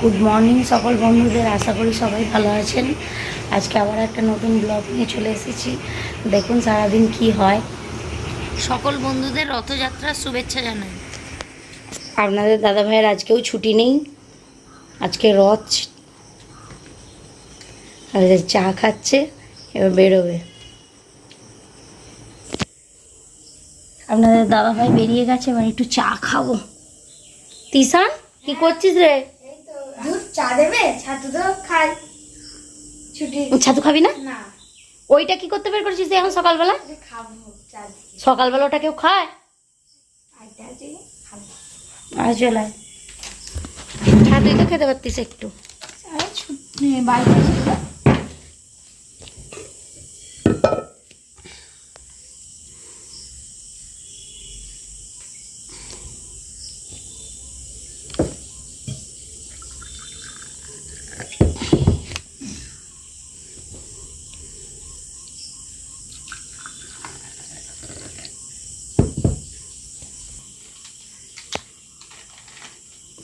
Good morning সকল বন্ধুদের, আশা করি সবাই ভালো আছেন। আজকে আবার একটা নতুন ব্লগ নিয়ে চলে এসেছি। দেখুন সারাদিন কি হয়। সকল বন্ধুদের রথযাত্রার শুভেচ্ছা জানাই। আপনাদের দাদা ভাইয়ের আজকেও ছুটি নেই, আজকে রথ। আর চা খাচ্ছে, এবার বেরোবে। আপনাদের দাদা ভাই বেরিয়ে গেছে, এবার একটু চা খাবো। তিশান কি করছিস রে? দুধ চা দেবে? ছাতু তো খাই। ছুটি ছাতু খাবি না? না। ওইটা কি করতে বের করেছিস এখন সকালবেলা? খাবো চা দিয়ে। সকালবেলা ওটা কেউ খায়? আইটা দিয়ে খাবো। আজ চলে ছাতুই তো খেতে পারতিস একটু। আরে ছুটি বাইরে ছিল।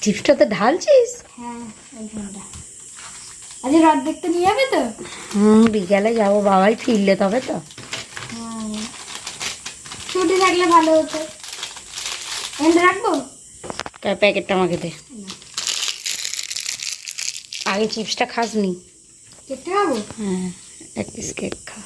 চিপসটাতে ঢালছিস? হ্যাঁ ওইখানটা। আজ রাত দেখতে নিয়ে যাবে তো? বিকালে যাবো, বাবাই ফিরলে তবে তো। ছুটি থাকলে ভালো হতো। এনে রাখবো? প্যাকেটটা আমাকে দে। আগে চিপসটা খাসনি? কেটে খাবো? হ্যাঁ, এক পিস কেক খা।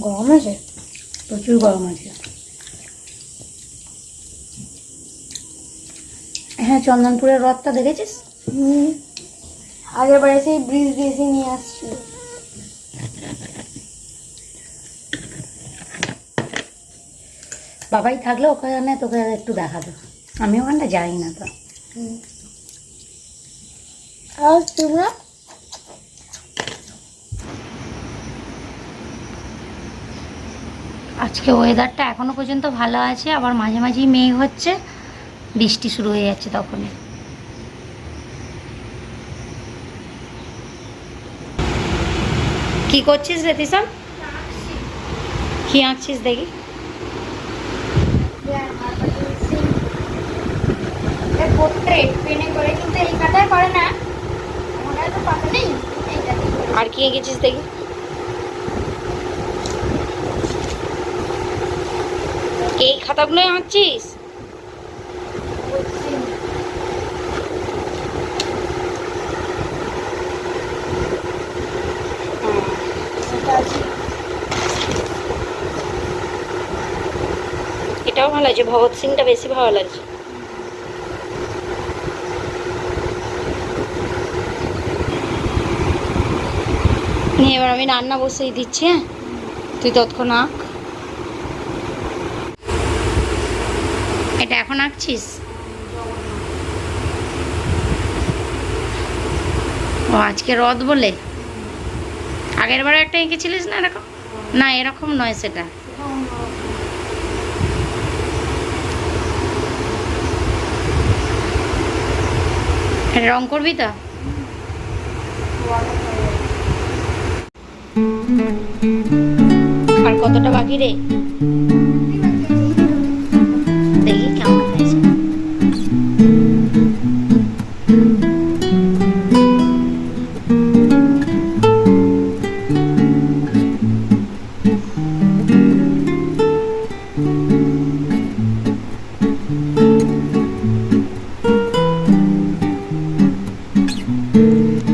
গরম আছে, প্রচুর গরম আছে। হ্যাঁ, চন্দনপুরের রথটা দেখেছিস? আগের বারে সেই ব্রিজ দিয়ে এসে নিয়ে আসছিল। বাবাই থাকলে ওখানে তোকে একটু দেখাতো, আমি ওখানটা যাই না তো। আর তোমরা? আজকে ওয়েদারটা এখনো পর্যন্ত ভালো আছে, আবার মাঝে মাঝেই মেঘ হচ্ছে, বৃষ্টি শুরু হয়ে যাচ্ছে তখনই। কি করছিস রে তিশান? কি আঁকছিস দেখি? পোর্ট্রেট পেনে করে, কিন্তু এই কাটায় করে না। আমার তো পাতা নেই, এইটাতে করে। আর কি এঁকেছিস দেখি? এই খাতাগুলো আঁকছিস? এটাও ভালো আছে, ভগৎ সিংটা বেশি ভালো লাগছে। নিয়ে এবার আমি রান্না বসেই দিচ্ছি। হ্যাঁ, তুই তৎক্ষণ আঁক। এটা এখন আঁকছিস? ও আজকে রথ বলে? আগের বারে একটা এঁকেছিলিস না এরকম? না, এরকম নয় সেটা। এটা রং করবি তো? আর কতটা বাকি রে? দেখি কেমন হয়েছে।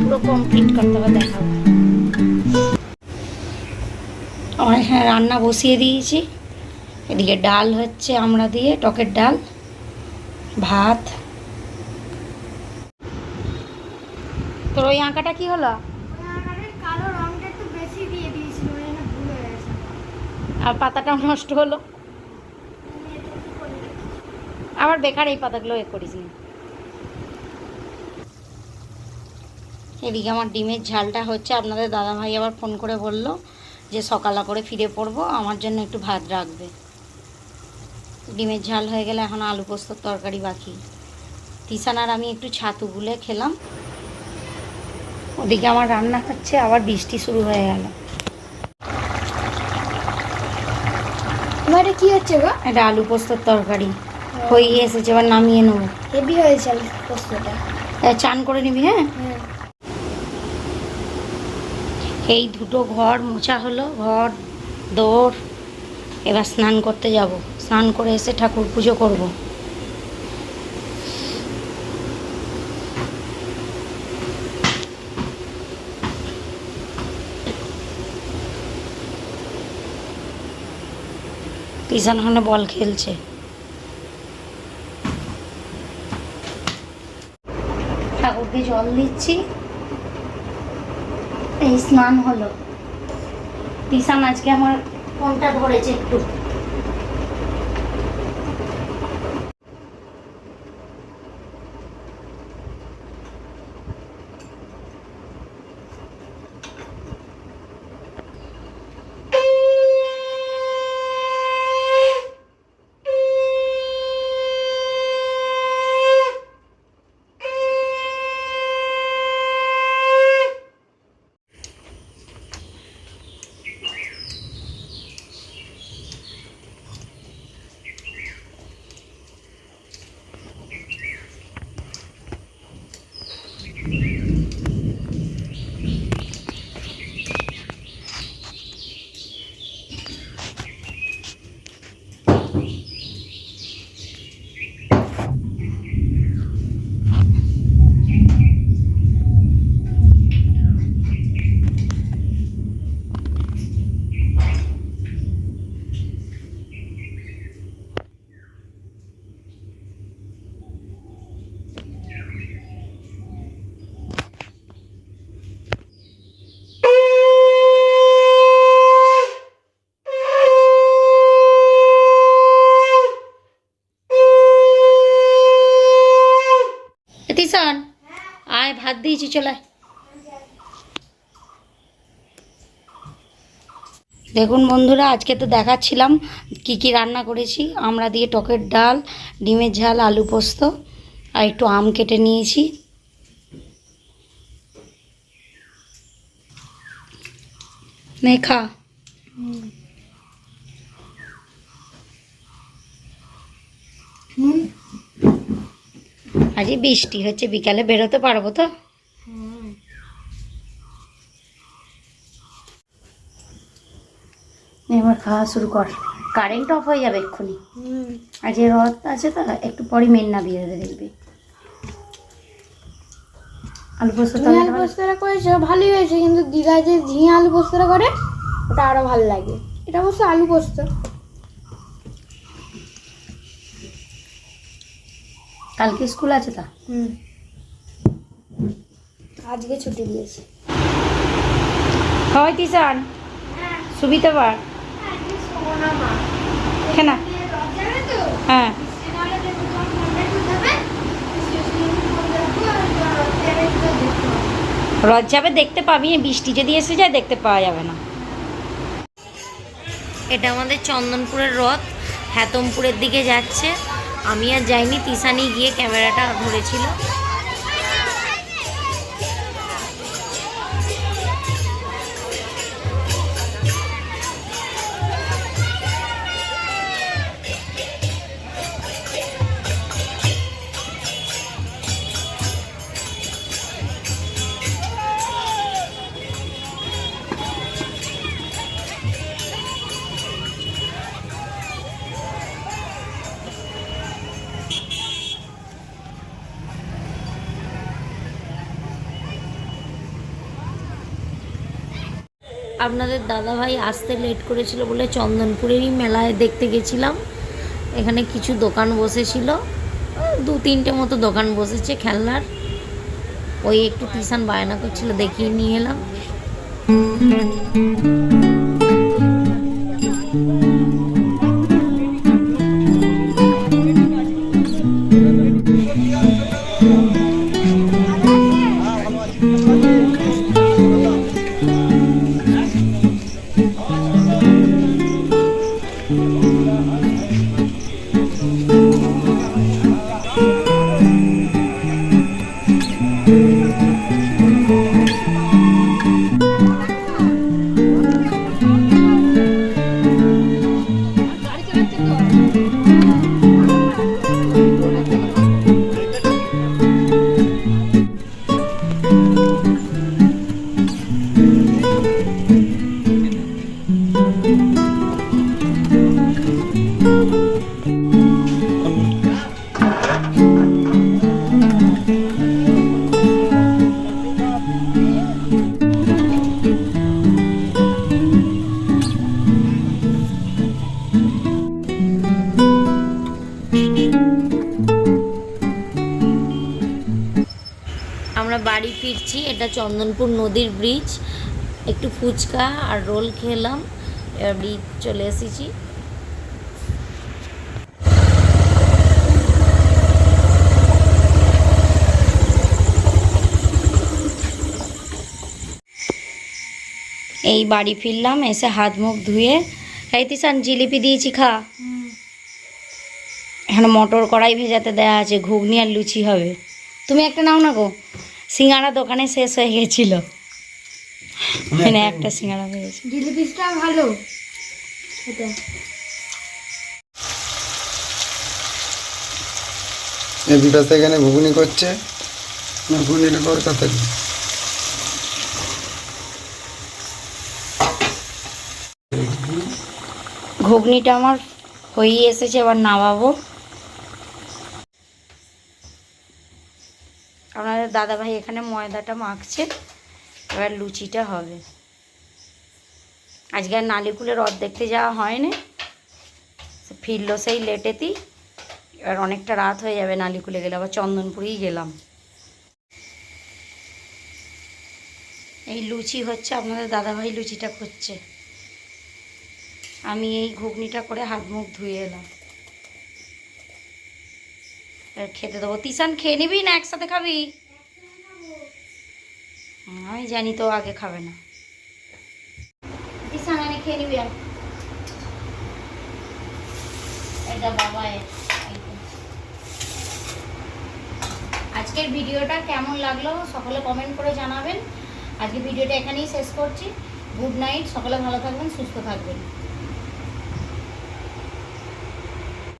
পুরো কমপ্লিট করতে হবে, দেখাবো। হ্যাঁ, রান্না বসিয়ে দিয়েছি। এদিকে ডাল হচ্ছে, আমরা দিয়ে টকের ডাল, ভাত। তোর ওই আঁকাটা কি হলো? কালো রংটা একটু বেশি দিয়ে দিয়েছিল, ওই জন্য ভুল হয়ে গেছে। আর পাতাটাও নষ্ট হলো। আবার বেকার এই পাতাগুলো করিস না। এদিকে আমার ডিমের ঝালটা হচ্ছে। আপনাদের দাদাভাই আবার ফোন করে বলল যে সকালে করে ফিরে পড়বো, আমার জন্য একটু ভাত রাখবে। ডিমের ঝাল হয়ে গেলে এখন আলু পোস্তর তরকারি বাকি। তিশান আর আমি একটু ছাতু গুলে খেলাম। ওদিকে আমার রান্না হচ্ছে, আবার বৃষ্টি শুরু হয়ে গেল। কি হচ্ছে গো? এটা আলু পোস্তর তরকারি হয়ে এসেছে, এবার নামিয়ে নেবো। হেভি হয়েছে আলু পোস্তটা। চান করে নিবি। হ্যাঁ, হ্যাঁ। এই দুটো ঘর মোছা হলো, ঘর দৌড়। এবার স্নান করতে যাব, স্নান করে এসে ঠাকুর পুজো করব। কিষান ওখানে বল খেলছে। ঠাকুরকে জল দিচ্ছি, এই স্নান হলো। কিষান আজকে আমার ফোনটা ধরেছে একটু। তিশান আয়, ভাত দিয়েছি, চলে। দেখুন বন্ধুরা, আজকে তো দেখাচ্ছিলাম কি কি রান্না করেছি। আমরা দিয়ে টকের ডাল, ডিমের ঝাল, আলু পোস্ত আর একটু আম কেটে নিয়েছি। নে খা। আজকে বৃষ্টি হচ্ছে, বিকালে বেরোতে পারবো তো? এবার খাওয়া শুরু কর, কারেন্ট অফ হয়ে যাবে এক্ষুনি। আজ রথ আছে তো, একটু পরে মেন না দিয়ে দেবে, দেখবি। আলু পোস্ত আলু পোস্তটা করেছো ভালোই হয়েছে, কিন্তু দিদা যে ঝিঙে আলু পোস্তটা করে ওটা আরো ভালো লাগে। এটা অবশ্য আলু পোস্ত। কালকে স্কুল আছে তা? আজকে ছুটি দিয়েছে। হয় তিশান, সুবিধা বার কেনা? হ্যাঁ, রথ যাবে, দেখতে পাবি। বৃষ্টি যদি এসে যায় দেখতে পাওয়া যাবে না। এটা আমাদের চন্দনপুরের রথ, হ্যাতমপুরের দিকে যাচ্ছে। আমি আর যাইনি, তিশানি গিয়ে ক্যামেরাটা ধরেছিল। আপনাদের দাদাভাই আসতে লেট করেছিল বলে চন্দনপুরেরই মেলায় দেখতে গেছিলাম। এখানে কিছু দোকান বসেছিল, 2-3টে মতো দোকান বসেছে খেলনার। ওই একটু টিউশন বায়না করছিল, দেখিয়ে নিয়ে এলাম। ফিরছি। এটা চন্দনপুর নদীর ব্রিজ। একটু ফুচকা আর রোল খেলাম, এবার ব্রিজ চলে এসেছি। এই বাড়ি ফিরলাম, এসে হাত মুখ ধুয়ে। এই তিশান জিলিপি দিয়েছি, খা। এখানে মটর কড়াই ভেজাতে দেওয়া আছে, ঘুগনি আর লুচি হবে। তুমি একটা নাও না গো, সিঙ্গাড়া দোকানে শেষ হয়ে গেছিল, এখানে একটা সিঙ্গাড়া হয়েছে। জিলিপিটা ভালো এটা। এই বিকাশ এখানে ঘুগনি করছে, ঘুগনিটা কর তাড়াতাড়ি। ঘুগনিটা আমার হয়ে এসেছে, এবার নামাবো। আপনাদের দাদাভাই এখানে ময়দাটা মাখছে, এবার লুচিটা হবে। আজকে আর নালিকুলের রথ দেখতে যাওয়া হয়নি, ফিরলো সেই লেটেতেই। এবার অনেকটা রাত হয়ে যাবে নালিকুলে গেলে, আবার চন্দনপুরেই গেলাম। এই লুচি হচ্ছে, আপনাদের দাদাভাই লুচিটা করছে, আমি এই ঘুগনিটা করে হাত মুখ ধুয়ে এলাম। এবার খেতে দেবো। তিশান খেয়ে নিবি না একসাথে খাবি? আমি জানি তো আগে খাবে না। তিশান আমি খেয়ে নিবি। এটা বাবা। আজকের ভিডিওটা কেমন লাগলো সকলে কমেন্ট করে জানাবেন। আজকে ভিডিওটা এখানেই শেষ করছি। গুড নাইট, সকলে ভালো থাকবেন, সুস্থ থাকবেন।